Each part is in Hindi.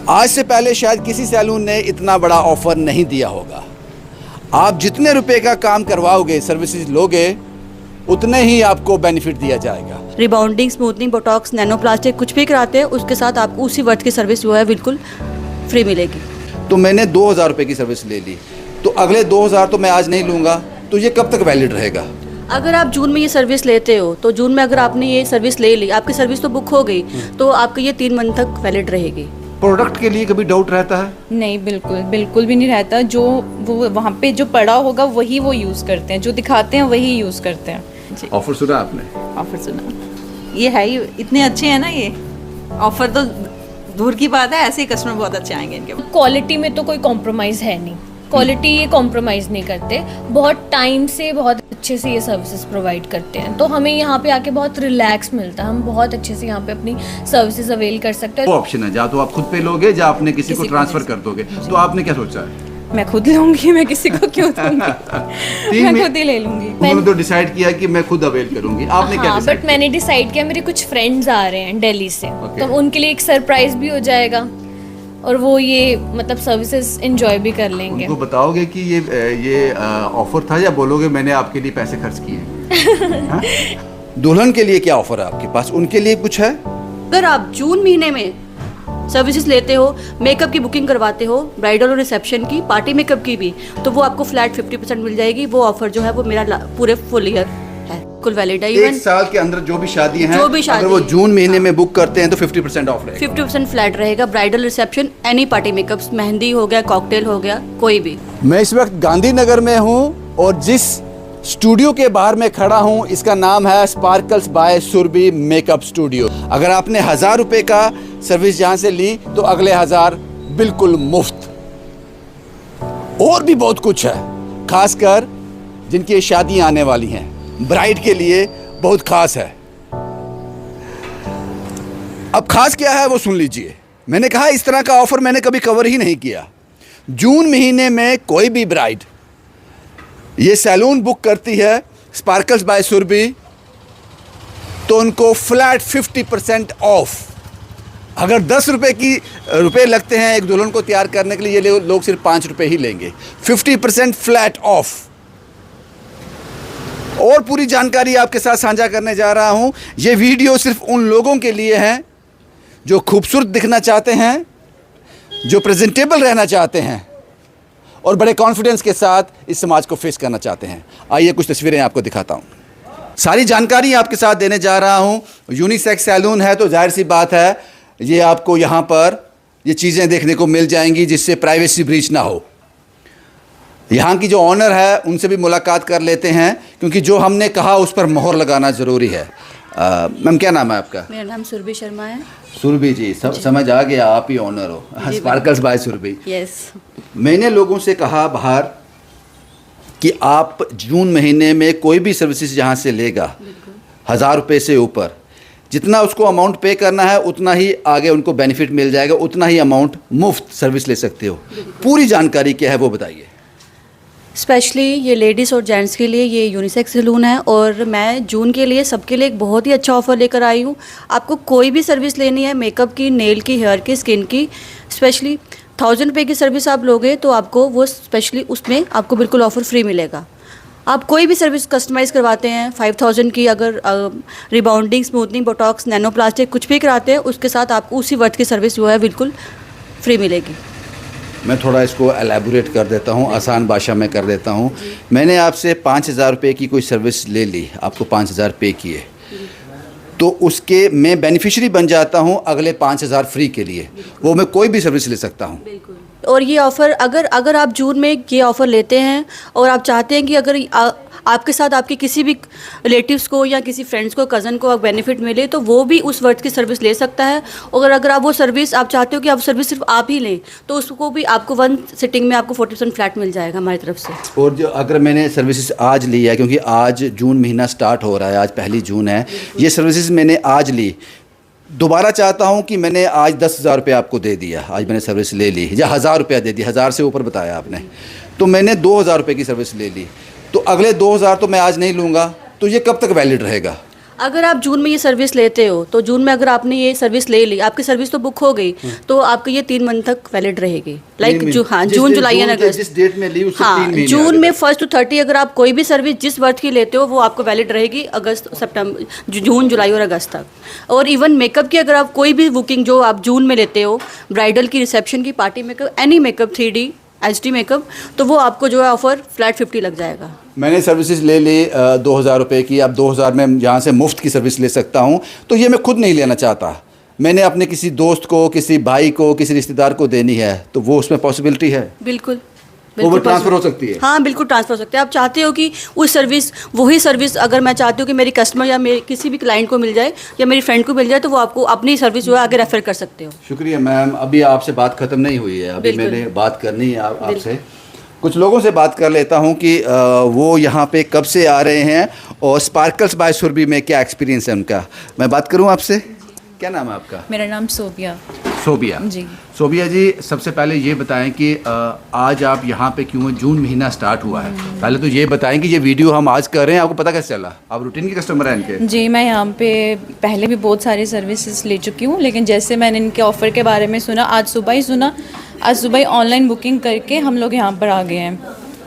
आज से पहले शायद किसी सैलून ने इतना बड़ा ऑफर नहीं दिया होगा। आप जितने रुपए का काम करवाओगे, सर्विसेज लोगे, उतने ही आपको बेनिफिट दिया जाएगा। रिबाउंडिंग, स्मूथनिंग, बोटॉक्स, नैनोप्लास्टिक कुछ भी कराते हैं उसके साथ आपको उसी वर्थ की सर्विस जो है बिल्कुल फ्री मिलेगी। तो मैंने 2000 रुपये की सर्विस ले ली, तो अगले 2000 तो मैं आज नहीं लूँगा, तो ये कब तक वैलिड रहेगा? अगर आप जून में ये सर्विस लेते हो तो जून में अगर आपने ये सर्विस ले ली, आपकी सर्विस तो बुक हो गई, तो आपकी ये 3 मंथ तक वैलिड रहेगी। प्रोडक्ट के लिए कभी डाउट रहता है? नहीं, बिल्कुल बिल्कुल भी नहीं रहता। जो वो वहाँ पे जो पड़ा होगा वही वो यूज़ करते हैं, जो दिखाते हैं वही यूज़ करते हैं। जी, ऑफर सुना आपने? ऑफर सुना। ये है ही इतने अच्छे हैं ना, ये ऑफर तो दूर की बात है, ऐसे ही कस्टमर बहुत अच्छे आएंगे इनके। क्वालिटी में तो कोई कॉम्प्रोमाइज़ है नहीं, क्वालिटी ये कॉम्प्रोमाइज़ नहीं करते, बहुत टाइम से बहुत अच्छे से ये सर्विसेज प्रोवाइड करते हैं, तो हमें यहाँ पे आके बहुत रिलैक्स मिलता है, हम बहुत अच्छे से यहाँ पे अपनी सर्विसेज अवेल कर सकते हैं। वो ऑप्शन है, या तो आप खुद पे लोगे या आपने किसी को ट्रांसफर कर दोगे, तो आपने क्या सोचा है? मैं खुद लूंगी, मैं किसी को क्यों दूंगी मैं खुद ही ले लूंगी। मैंने तो डिसाइड किया कि मैं खुद अवेल करूंगी, आपने क्या डिसाइड बट मैंने डिसाइड किया, मेरे कुछ फ्रेंड्स आ रहे हैं दिल्ली से, तो उनके लिए एक सरप्राइज भी हो जाएगा और वो ये मतलब सर्विसेज एंजॉय भी कर लेंगे। उनको बताओगे कि ये ऑफर था, या बोलोगे मैंने आपके लिए पैसे खर्च किए? दुल्हन के लिए क्या ऑफर है आपके पास, उनके लिए कुछ है? अगर आप जून महीने में सर्विसेज लेते हो, मेकअप की बुकिंग करवाते हो, ब्राइडल और रिसेप्शन की, पार्टी मेकअप की भी, तो वो आपको फ्लैट 50% मिल जाएगी। वो ऑफर जो है वो मेरा पूरे फुल ईयर है, कुल वैलिड है। एक साल के अंदर जो भी शादी हैं, अगर वो जून महीने में बुक करते हैं तो 50% ऑफ रहेगा। 50% फ्लैट रहेगा। Bridal, reception, any party makeups, mehndi हो गया, कॉकटेल हो गया, कोई भी। मैं इस वक्त गांधीनगर में हूँ और जिस स्टूडियो के बाहर में खड़ा हूँ इसका नाम है Sparkles by Surbhi makeup studio. अगर आपने 1000 रुपये का सर्विस यहाँ से ली तो अगले 1000 बिल्कुल मुफ्त। और भी बहुत कुछ है, खासकर जिनकी शादियाँ आने वाली हैं, ब्राइड के लिए बहुत खास है। अब खास क्या है वो सुन लीजिए। मैंने कहा इस तरह का ऑफर मैंने कभी कवर ही नहीं किया। जून महीने में कोई भी ब्राइड ये सैलून बुक करती है स्पार्कल्स बाय सुरभि, तो उनको फ्लैट 50% ऑफ। अगर 10 रुपये लगते हैं एक दुल्हन को तैयार करने के लिए, ये लोग सिर्फ 5 रुपये ही लेंगे। 50% फ्लैट ऑफ। और पूरी जानकारी आपके साथ साझा करने जा रहा हूं। ये वीडियो सिर्फ उन लोगों के लिए है जो खूबसूरत दिखना चाहते हैं, जो प्रेजेंटेबल रहना चाहते हैं और बड़े कॉन्फिडेंस के साथ इस समाज को फेस करना चाहते हैं। आइए कुछ तस्वीरें आपको दिखाता हूं। सारी जानकारी आपके साथ देने जा रहा हूं। यूनिसेक्स सैलून है तो जाहिर सी बात है ये आपको यहाँ पर ये चीज़ें देखने को मिल जाएंगी जिससे प्राइवेसी ब्रीच ना हो। यहाँ की जो ऑनर है उनसे भी मुलाकात कर लेते हैं, क्योंकि जो हमने कहा उस पर मोहर लगाना ज़रूरी है। मैम क्या नाम है आपका? मेरा नाम सुरभि शर्मा है। सुरभि जी, समझ आ गया, आप ही ऑनर हो स्पार्कल्स बाय सुरभि। यस। मैंने लोगों से कहा बाहर कि आप जून महीने में कोई भी सर्विसेज यहाँ से लेगा 1000 रुपये से ऊपर, जितना उसको अमाउंट पे करना है उतना ही आगे उनको बेनिफिट मिल जाएगा, उतना ही अमाउंट मुफ्त सर्विस ले सकते हो। पूरी जानकारी क्या है वो बताइए। स्पेशली ये लेडीज़ और जेंट्स के लिए ये यूनिसेक्स सैलून है और मैं जून के लिए सबके लिए एक बहुत ही अच्छा ऑफ़र लेकर आई हूँ। आपको कोई भी सर्विस लेनी है, मेकअप की, नेल की, हेयर की, स्किन की, स्पेशली 1000 रुपये की सर्विस आप लोगे तो आपको वो स्पेशली उसमें आपको बिल्कुल ऑफ़र फ्री मिलेगा। आप कोई भी सर्विस कस्टमाइज़ करवाते हैं 5000 की, अगर रिबाउंडिंग, स्मूथनिंग, बोटॉक्स, नैनोप्लास्टिक कुछ भी कराते हैं उसके साथ आपको उसी वर्थ की सर्विस जो है बिल्कुल फ्री मिलेगी। मैं थोड़ा इसको एलैबोरेट कर देता हूँ, आसान भाषा में कर देता हूँ। मैंने आपसे 5000 रुपये की कोई सर्विस ले ली, आपको 5000 पे किए, तो उसके मैं बेनिफिशियरी बन जाता हूँ अगले 5000 फ्री के लिए। वो मैं कोई भी सर्विस ले सकता हूँ। बिल्कुल। और ये ऑफ़र अगर आप जून में ये ऑफ़र लेते हैं और आप चाहते हैं कि अगर आपके साथ आपके किसी भी रिलेटिव्स को या किसी फ्रेंड्स को, कज़न को बेनिफिट मिले तो वो भी उस वर्थ की सर्विस ले सकता है। और अगर आप वो सर्विस आप चाहते हो कि आप सर्विस सिर्फ आप ही लें तो उसको भी आपको 1 सिटिंग में आपको 40% फ्लैट मिल जाएगा हमारी तरफ से। और जो अगर मैंने सर्विसेज आज ली है, क्योंकि आज जून महीना स्टार्ट हो रहा है, आज 1 जून है, ये सर्विसेज मैंने आज ली, दोबारा चाहता हूं कि मैंने आज 10,000 रुपये आपको दे दिया, आज मैंने सर्विस ले ली, या 1000 रुपया दे दिया, 1000 से ऊपर बताया आपने, तो मैंने 2000 रुपये की सर्विस ले ली, तो अगले 2000 तो मैं आज नहीं लूँगा, तो ये कब तक वैलिड रहेगा? अगर आप जून में ये सर्विस लेते हो तो जून में अगर आपने ये सर्विस ले ली, आपकी सर्विस तो बुक हो गई, तो आपको ये 3 मंथ तक वैलिड रहेगी। लाइक हाँ, जून जुलाई एंड अगस्त। जिस डेट में ली उससे हाँ, 3 महीने जून आगे में तक। 1 to 30 अगर आप कोई भी सर्विस जिस वर्थ की लेते हो वो आपको वैलिड रहेगी अगस्त सितंबर जून जुलाई और अगस्त तक। और इवन मेकअप की अगर आप कोई भी बुकिंग जो आप जून में लेते हो, ब्राइडल की, रिसेप्शन की, party makeup, any makeup, 3D HD makeup, तो वो आपको जो है ऑफर फ्लैट 50 लग जाएगा। मैंने सर्विसेज ले ली 2000 रुपये की, अब 2000 में यहाँ से मुफ्त की सर्विस ले सकता हूँ, तो ये मैं खुद नहीं लेना चाहता, मैंने अपने किसी दोस्त को, किसी भाई को, किसी रिश्तेदार को देनी है, तो वो उसमें पॉसिबिलिटी है, बिल्कुल वो ट्रांसफ़र हो सकती है। हाँ बिल्कुल ट्रांसफ़र हो सकते हैं। आप चाहते हो कि उस सर्विस, वही सर्विस अगर मैं चाहती हूँ कि मेरी कस्टमर या मेरे किसी भी क्लाइंट को मिल जाए या मेरी फ्रेंड को मिल जाए, तो वो आपको अपनी सर्विस जो है आगे रेफर कर सकते हो। शुक्रिया मैम। अभी आपसे बात ख़त्म नहीं हुई है, अभी बिल्कुल। मैंने बात करनी है आपसे। कुछ लोगों से बात कर लेता हूँ कि वो यहाँ पे कब से आ रहे हैं और स्पार्कल्स बाय सुरभि में क्या एक्सपीरियंस है उनका। मैं बात करूँ आपसे, क्या नाम है आपका? मेरा नाम सोबिया। सोबिया जी। सोबिया जी, सबसे पहले ये बताएं कि आज आप यहाँ पे क्यों हैं? जून महीना स्टार्ट हुआ है, पहले तो ये बताएं कि ये वीडियो हम आज कर रहे हैं, आपको पता कैसे चला? आप रूटीन के कस्टमर हैं इनके? जी, मैं यहाँ पे पहले भी बहुत सारी सर्विसेज ले चुकी हूँ, लेकिन जैसे मैंने इनके ऑफ़र के बारे में सुना, आज सुबह ही ऑनलाइन बुकिंग करके हम लोग यहाँ पर आ गए हैं।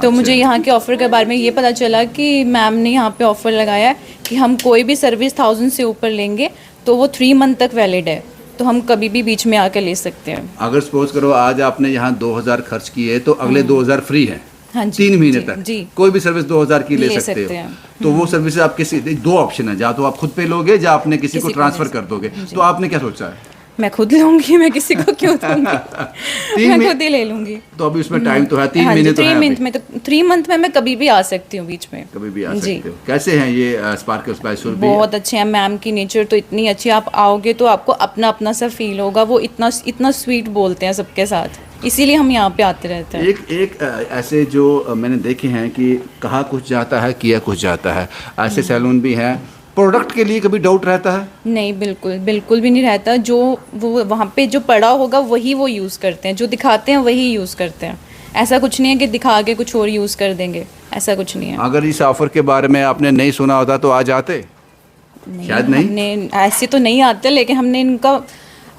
तो मुझे यहाँ के ऑफ़र के बारे में ये पता चला कि मैम ने यहाँ पे ऑफ़र लगाया है कि हम कोई भी सर्विस 1000 से ऊपर लेंगे तो वो 3 मंथ तक वैलिड है, तो हम कभी भी बीच में आकर ले सकते हैं। अगर सपोज करो आज आपने यहाँ 2000 खर्च किए तो अगले 2000 फ्री है। हाँ जी, 3 महीने जी, तक जी। कोई भी सर्विस 2000 की ले ले सकते सकते हो। हैं। तो वो सर्विस आप किसी, 2 ऑप्शन है, या तो आप खुद पे लोगे या आपने किसी को किसी को ट्रांसफर दे कर दोगे। तो आपने क्या सोचा है? मैं खुद लूँगी, मैं किसी को क्यों दूँगी मैं खुद ही ले लूँगी। तो अभी उसमें टाइम तो है, 3 हाँ जी, महीने तो है 3 अभी। मंथ में, तो 3 मंथ में मैं कभी भी आ सकती हूँ बीच में। कभी भी आ जी। सकते हो। कैसे हैं ये स्पार्कल्स बाय सुरभि? बहुत अच्छे हैं, मैम की नेचर तो इतनी अच्छी है, आप आओगे तो आपको अपना अपना सा फील होगा। वो इतना स्वीट बोलते हैं सबके साथ, इसीलिए हम यहाँ पे आते रहते हैं। एक ऐसे जो मैंने देखे हैं कि कहा कुछ जाता है, किया कुछ जाता है, ऐसे सैलून भी हैं। प्रोडक्ट के लिए कभी डाउट रहता है? नहीं, बिल्कुल भी नहीं रहता। जो वो वहाँ पे जो पड़ा होगा वही वो यूज़ करते हैं, जो दिखाते हैं वही यूज़ करते हैं। ऐसा कुछ नहीं है कि दिखा के कुछ और यूज़ कर देंगे, ऐसा कुछ नहीं है। अगर इस ऑफर के बारे में आपने नहीं सुना होता तो आज आते? शायद नहीं। हमने ऐसे तो नहीं आते, लेकिन हमने इनका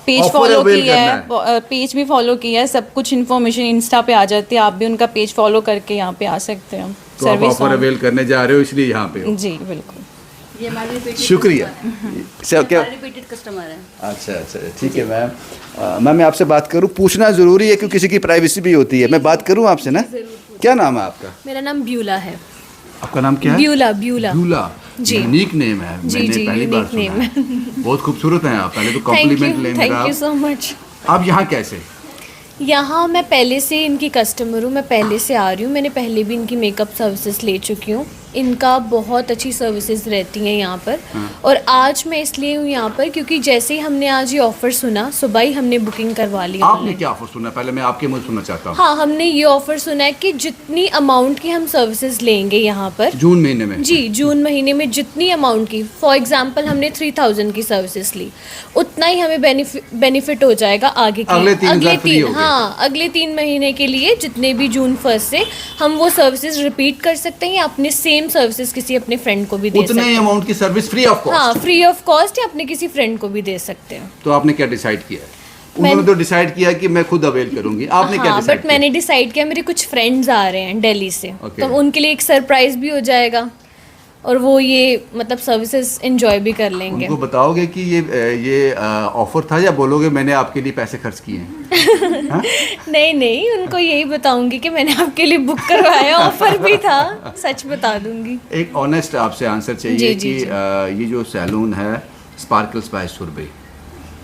पेज Offer फॉलो avail किया है, करना पेज भी फॉलो किया है, सब कुछ इन्फॉर्मेशन इंस्टा पे आ जाती है। आप भी उनका पेज फॉलो करके यहाँ पे आ सकते हैं। तो आप ऑफर अवेल करने जा रहे हो, इसलिए यहाँ पे हो। जी बिल्कुल। ये हमारे रिपीटेड शुक्रिया। क्या? रिपीटेड कस्टमर है। अच्छा, ठीक है मैम। मैम मैं आपसे बात करूँ, पूछना ज़रूरी है क्योंकि किसी की प्राइवेसी भी होती है। मैं बात करूँ आपसे ना, क्या नाम है आपका? मेरा नाम ब्यूला है। आपका नाम क्या है? ब्यूला। ब्यूला। जी। यूनिक नेम है, मैंने पहली बार सुना है। बहुत खूबसूरत हैं आप, पहले तो कॉम्प्लीमेंट लें मेरा। Thank you so much. आप यहाँ कैसे? यहाँ मैं पहले से इनकी कस्टमर हूँ, मैं पहले से आ रही हूँ, मैंने पहले भी इनकी मेकअप सर्विसेज ले चुकी हूँ। इनका बहुत अच्छी सर्विसेज रहती हैं यहाँ पर। और आज मैं इसलिए हूँ यहाँ पर क्योंकि जैसे ही हमने आज ये ऑफ़र सुना, सुबह ही हमने बुकिंग करवा ली। आपने क्या ऑफर सुना? पहले मैं आपके मुंह से सुनना चाहता हूँ। हाँ, हमने ये ऑफ़र सुना है कि जितनी अमाउंट की हम सर्विसेज लेंगे यहाँ पर, जून महीने में? जी, जून महीने में जितनी अमाउंट की, फॉर एग्जांपल हमने 3000 की सर्विसेज ली, उतना ही हमें बेनिफिट हो जाएगा आगे के अगले 3000 फ्री हो गए। हाँ, अगले 3 महीने के लिए जितने भी जून 1 से हम वो सर्विसेज रिपीट कर सकते हैं या अपने सेम सर्विसेज किसी अपने फ्रेंड को भी दे सकते उतने हैं। अमाउंट की सर्विस फ्री ऑफ कॉस्ट? हाँ, फ्री ऑफ कॉस्ट, या अपने किसी फ्रेंड को भी दे सकते हैं। तो आपने क्या डिसाइड किया है? उन्होंने तो डिसाइड किया कि मैं खुद अवेल करूंगी, आपने क्या हाँ, डिसाइड बट मैंने डिसाइड किया, मेरे कुछ फ्रेंड्स आ रहे हैं दिल्ली से, Okay. तो उनके लिए एक सरप्राइज भी हो जाएगा और वो ये मतलब सर्विसेज एंजॉय भी कर लेंगे। उनको बताओगे कि ये ऑफर था या बोलोगे मैंने आपके लिए पैसे खर्च किए हैं? नहीं, उनको यही बताऊंगी कि मैंने आपके लिए बुक करवाया, ऑफर भी था, सच बता दूंगी। एक ऑनेस्ट आपसे आंसर चाहिए जी, कि जी। ये जो सैलून है स्पार्कल्स बाय सुरभि,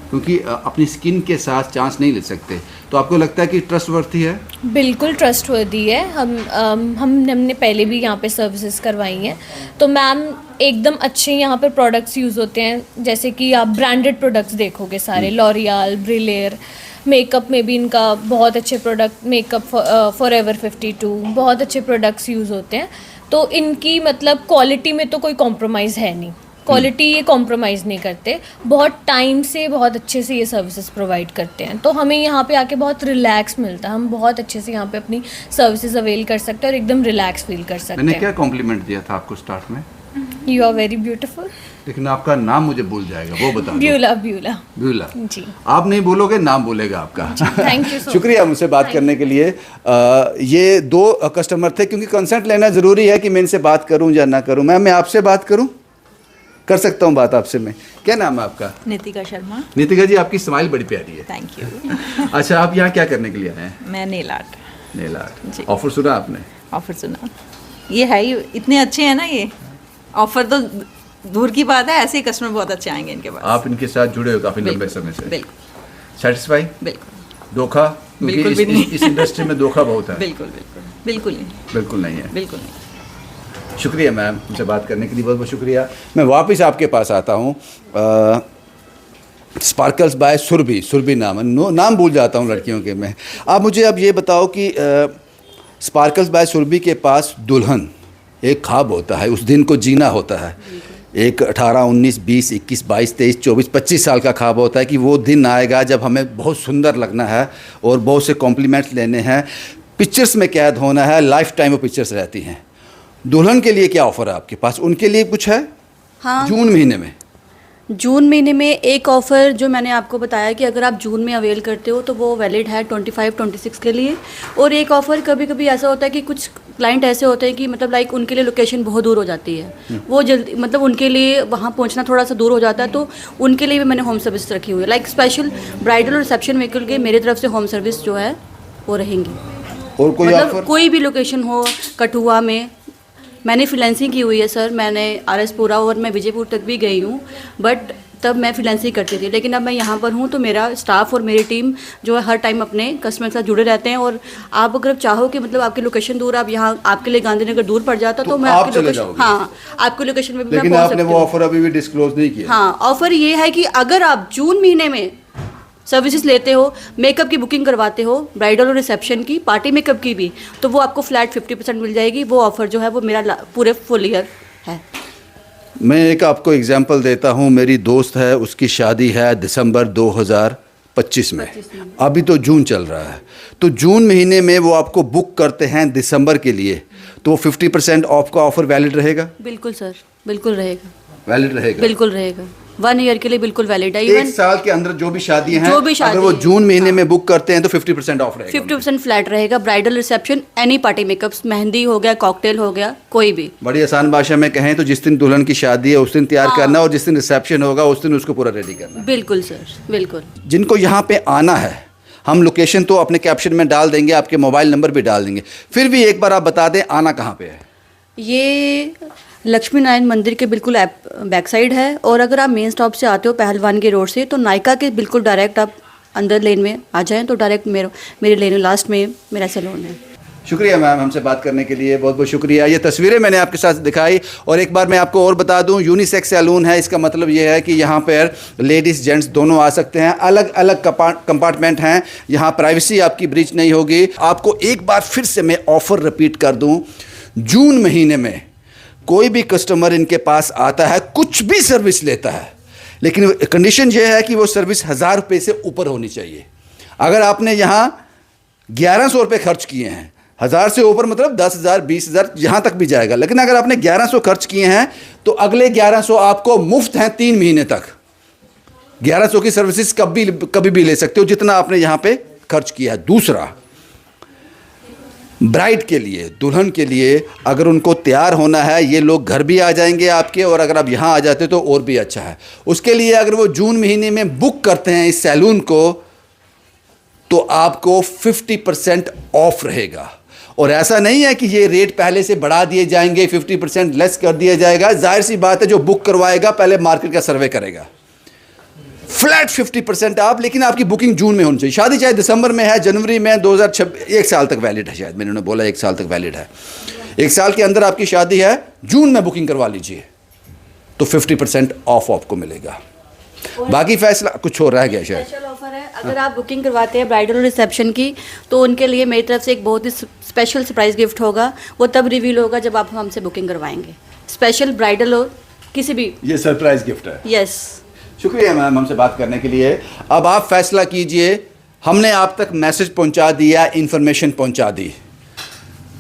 क्योंकि अपनी स्किन के साथ चांस नहीं ले सकते, तो आपको लगता है कि ट्रस्टवर्थी है? बिल्कुल ट्रस्टवर्दी है। हमने पहले भी यहाँ पे सर्विसेज करवाई हैं, तो मैम एकदम अच्छे यहाँ पर प्रोडक्ट्स यूज़ होते हैं। जैसे कि आप ब्रांडेड प्रोडक्ट्स देखोगे सारे, लॉरियल, ब्रिलेर। मेकअप में भी इनका बहुत अच्छे प्रोडक्ट, मेकअप फॉरएवर 52, बहुत अच्छे प्रोडक्ट्स यूज़ होते हैं। तो इनकी मतलब क्वालिटी में तो कोई कॉम्प्रोमाइज़ है नहीं, क्वालिटी ये कॉम्प्रोमाइज़ नहीं करते। बहुत टाइम से बहुत अच्छे से ये सर्विसेज प्रोवाइड करते हैं, तो हमें यहाँ पे आके बहुत रिलैक्स मिलता है। हम बहुत अच्छे से यहाँ पे अपनी सर्विसेज अवेल कर सकते हैं और एकदम रिलैक्स फील कर सकते मैंने हैं। क्या कॉम्प्लीमेंट दिया था आपको स्टार्ट में? You are very beautiful. लेकिन आपका नाम मुझे भूल जाएगा, वो बता दो। ब्यूला। ब्यूला। ब्यूला जी। आप नहीं बोलोगे, नाम बोलेगा आपका। थैंक यू सो शुक्रिया मुझसे बात करने के लिए। ये 2 कस्टमर थे, क्योंकि कंसेंट लेना ज़रूरी है कि मैं इनसे बात करूं या ना करूं। मैम, मैं आपसे बात करूं? कर सकता हूं बात आपसे मैं? क्या नाम है आपका? नितिका शर्मा। नितिका जी, आपकी स्माइल बड़ी प्यारी है। Thank you. अच्छा, आप यहाँ क्या करने के लिए आए हैं? मैं नेल आर्ट। Nail art. जी। ऑफर सुना आपने? ऑफर सुना। ये है ही इतने अच्छे हैं ना, ये ऑफर तो दूर की बात है, ऐसे ही कस्टमर बहुत अच्छे आएंगे इनके पास। आप इनके साथ जुड़े हो काफ़ी लंबे बिल्कुल, समय से? बिल्कुल सेटिस्फाई? बिल्कुल। धोखा? बिल्कुल क्योंकि भी नहीं। इस इंडस्ट्री में धोखा बहुत है। बिल्कुल बिल्कुल बिल्कुल नहीं। बिल्कुल नहीं है। बिल्कुल नहीं। शुक्रिया मैम, मुझसे बात करने के लिए बहुत बहुत शुक्रिया। मैं वापस आपके पास आता हूँ। स्पार्कल्स बाय सुरभि नाम है। नाम भूल जाता हूँ लड़कियों के मैं। आप मुझे अब ये बताओ कि स्पार्कल्स बाय सुरभि के पास दुल्हन एक ख्वाब होता है, उस दिन को जीना होता है। एक 18, 19, 20, 21, 22, 23, 24, 25 साल का ख्वाब होता है कि वो दिन आएगा जब हमें बहुत सुंदर लगना है और बहुत से कॉम्प्लीमेंट्स लेने हैं, पिक्चर्स में कैद होना है, लाइफ टाइम वो पिक्चर्स रहती हैं। दुल्हन के लिए क्या ऑफ़र है आपके पास? उनके लिए कुछ है? हाँ, जून महीने में। जून महीने में एक ऑफ़र जो मैंने आपको बताया कि अगर आप जून में अवेल करते हो तो वो वैलिड है 25-26 के लिए। और एक ऑफ़र कभी कभी ऐसा होता है कि कुछ क्लाइंट ऐसे होते हैं कि मतलब लाइक उनके लिए लोकेशन बहुत दूर हो जाती है, वो जल्दी मतलब उनके लिए वहाँ पहुँचना थोड़ा सा दूर हो जाता है, तो उनके लिए भी मैंने होम सर्विस रखी हुई है। लाइक स्पेशल ब्राइडल और रिसेप्शन व्हीकल के मेरी तरफ से होम सर्विस जो है वो रहेंगी। और कोई मतलब ऑफर? कोई भी लोकेशन हो, कठुआ में मैंने फ्रीलांसिंग की हुई है सर। मैंने RS पुरा और मैं विजयपुर तक भी गई हूँ, बट तब मैं फ्रीलांसिंग करती थी। लेकिन अब मैं यहाँ पर हूँ तो मेरा स्टाफ और मेरी टीम जो है हर टाइम अपने कस्टमर के साथ जुड़े रहते हैं। और आप अगर चाहो कि मतलब आपकी लोकेशन दूर, आप यहाँ आपके लिए गांधीनगर दूर पड़ जाता तो मैं आप आपकी चले लोकेशन, जाओगे? हाँ, आपकी लोकेशन में भी मैं लेकिन पहुँच आपने सकती वो हूँ। ऑफर अभी भी डिस्क्लोज नहीं किया। हाँ, ऑफर ये है कि अगर आप जून महीने में सर्विसेज लेते हो, मेकअप की बुकिंग करवाते हो, ब्राइडल और रिसेप्शन की, पार्टी मेकअप की भी, तो वो आपको फ्लैट 50% मिल जाएगी। वो ऑफर जो है वो मेरा पूरे फुल ईयर है। मैं एक आपको एग्जांपल देता हूँ। मेरी दोस्त है, उसकी शादी है दिसंबर 2025 में। अभी तो जून चल रहा है, तो जून महीने में वो आपको बुक करते हैं दिसंबर के लिए, तो वो 50% ऑफ का ऑफर वैलिड रहेगा? बिल्कुल सर, बिल्कुल रहेगा। वैलिड रहेगा? बिल्कुल रहेगा। 1 ईयर के लिए बिल्कुल वैलिड है। एक इवन साल के अंदर जो भी शादियां हैं, जो भी शादी अगर वो है, जून महीने में बुक करते हैं तो 50% ऑफ रहेगा। 50% फ्लैट रहेगा। Bridal reception, any party makeups, mehndi हो गया, कॉकटेल हो गया, कोई भी। बड़ी आसान भाषा में कहें तो जिस दिन दुल्हन की शादी है उस दिन तैयार करना, और जिस दिन रिसेप्शन होगा उस दिन उसको पूरा रेडी करना। बिल्कुल सर, बिल्कुल। जिनको यहाँ पे आना है, हम लोकेशन तो अपने कैप्शन में डाल देंगे, आपके मोबाइल नंबर भी डाल देंगे, फिर भी एक बार आप बता दें आना कहाँ पे है। ये लक्ष्मी नारायण मंदिर के बिल्कुल बैक साइड है। और अगर आप मेन स्टॉप से आते हो पहलवान के रोड से, तो नायका के बिल्कुल डायरेक्ट आप अंदर लेन में आ जाएं तो डायरेक्ट मेरे लेन लास्ट में मेरा सैलून है। शुक्रिया मैम, हमसे बात करने के लिए बहुत बहुत शुक्रिया। ये तस्वीरें मैंने आपके साथ दिखाई, और एक बार मैं आपको और बता दूं, यूनिसेक्स सैलून है। इसका मतलब ये है कि यहाँ पर लेडीज़ जेंट्स दोनों आ सकते हैं। अलग अलग कंपार्टमेंट हैं, यहाँ प्राइवेसी आपकी ब्रीच नहीं होगी। आपको एक बार फिर से मैं ऑफ़र रिपीट कर दूँ, जून महीने में कोई भी कस्टमर इनके पास आता है, कुछ भी सर्विस लेता है, लेकिन कंडीशन ये है कि वो सर्विस 1000 रुपये से ऊपर होनी चाहिए। अगर आपने यहाँ 1100 रुपये खर्च किए हैं, 1000 से ऊपर मतलब 10,000 20,000 यहाँ तक भी जाएगा, लेकिन अगर आपने 1100 खर्च किए हैं तो अगले 1100 आपको मुफ्त हैं 3 महीने तक। 1100 की सर्विसेज कभी भी ले सकते हो जितना आपने यहाँ पे खर्च किया है। दूसरा, ब्राइड के लिए, दुल्हन के लिए, अगर उनको तैयार होना है, ये लोग घर भी आ जाएंगे आपके, और अगर आप यहाँ आ जाते तो और भी अच्छा है। उसके लिए अगर वो जून महीने में बुक करते हैं इस सैलून को, तो आपको 50% ऑफ रहेगा। और ऐसा नहीं है कि ये रेट पहले से बढ़ा दिए जाएंगे, 50% लेस कर दिया जाएगा। जाहिर सी बात है, जो बुक करवाएगा पहले मार्केट का सर्वे करेगा। फ्लैट 50% आप, लेकिन आपकी बुकिंग जून में होनी चाहिए। शादी चाहे दिसंबर में है, जनवरी में, 2026, 1 साल तक वैलिड है। शायद मैंने बोला 1 साल तक वैलिड है। 1 साल के अंदर आपकी शादी है, जून में बुकिंग करवा लीजिए तो 50% ऑफ आपको मिलेगा। बाकी फैसला कुछ और रह गया शायद। स्पेशल ऑफर है, अगर आप बुकिंग करवाते हैं ब्राइडल और रिसेप्शन की, तो उनके लिए मेरी तरफ से एक बहुत ही स्पेशल सरप्राइज गिफ्ट होगा। वो तब रिवील होगा जब आप हमसे बुकिंग करवाएंगे। स्पेशल ब्राइडल हो किसी भी, ये सरप्राइज गिफ्ट है। यस। शुक्रिया मैम हमसे बात करने के लिए। अब आप फैसला कीजिए। हमने आप तक मैसेज पहुंचा दिया, इंफॉर्मेशन पहुंचा दी।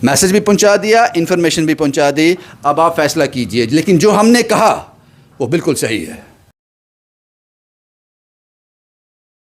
मैसेज भी पहुंचा दिया, इन्फॉर्मेशन भी पहुंचा दी। अब आप फैसला कीजिए, लेकिन जो हमने कहा वो बिल्कुल सही है।